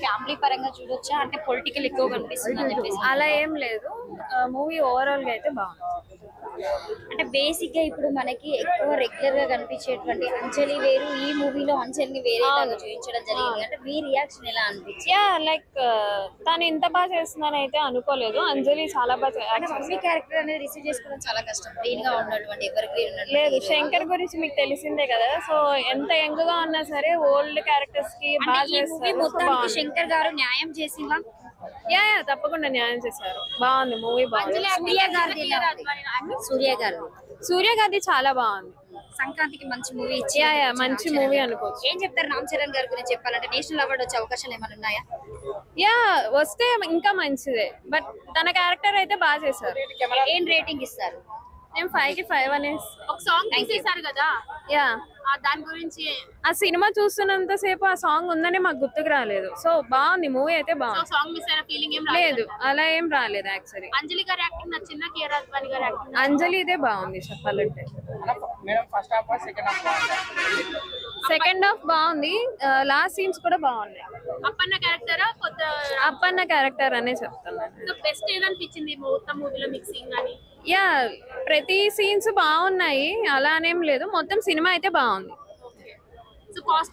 Family పరంగా చూడొచ్చా అంటే పొలిటికల్ ఎక్కువ కనిపిస్తుంది అని చెప్పేసి అలా ఏం లేదు. మూవీ ఓవరాల్ గా అయితే బాగుంది. అంటే బేసిక్ గా ఇప్పుడు మనకి ఎక్కువ రెగ్యులర్ గా కనిపించేటువంటి అంజలి వేరు ఈ మూవీలో అంజలిని వేరే చూపించడం జరిగింది అంటే మీ రియాక్షన్ ఎలా అనిపించింది? యా లైక్ తను ఇంత బాగా చేస్తుందని అయితే అనుకోలేదు. అంజలి చాలా బాగా అంటే మమ్మీ క్యారెక్టర్ అనేది రిసీవ్ చేసుకోవడం చాలా కష్టం. క్లీన్ గా ఉన్నటువంటి ఎవర్ గ్రీన్ లేదు. శంకర్ గురించి మీకు తెలిసిందే కదా, సో ఎంత యంగ్ గా ఉన్నా సరే ఓల్డ్ క్యారెక్టర్స్ కి బాగా చేస్తారు. మొత్తానికి శంకర్ గారు న్యాయం చేసిందా? యా యా తప్పకుండా న్యాయం చేశారు. బాగుంది మూవీ, బాగుంది. సూర్య గారిది చాలా బాగుంది. సంక్రాంతికి మంచి మూవీ ఇచ్చి మంచి మూవీ అనుకోవచ్చు. ఏం చెప్తారు రామ్ చరణ్ గారి గురించి చెప్పాలంటే? నేషనల్ అవార్డు వచ్చే అవకాశాలు ఏమైనా ఉన్నాయా? యా వస్తే ఇంకా మంచిదే, బట్ తన క్యారెక్టర్ అయితే బాగా చేశారు. ఏం రేటింగ్ ఇస్తారు? నేను 5 కి 5 అనేసి. ఒక సాంగ్ తీసేశారు కదా, యా దాని గురించి ఆ సినిమా చూస్తున్నంత సేపు ఆ సాంగ్ ఉందని మాకు గుర్తుకు రాలేదు. సో బాగుంది మూవీ అయితే బాగుంది. సాంగ్ మిస్ అయిన ఫీలింగ్ ఏం లేదు, అలా ఏం రాలేదు యాక్చువల్లీ. అంజలి గారి యాక్టింగ్ నచ్చిందా, కియారా అద్వానీ గారి యాక్టింగ్? అంజలి ఇదే బాగుంది చెప్పాలంటే. సెకండ్ హాఫ్ బాగుంది, లాస్ట్ సీన్స్ కూడా బాగున్నాయి. అప్పన్న క్యారెక్టర్ కొత్త అప్పన్న క్యారెక్టర్ అనే చెప్తున్నాను. బెస్ట్ ఏదనిపించింది మొత్తం మూవీలో మిక్సింగ్ అని? యా ప్రతి సీన్స్ బాగున్నాయి, అలానేం లేదు, మొత్తం సినిమా అయితే బాగుంది. So cost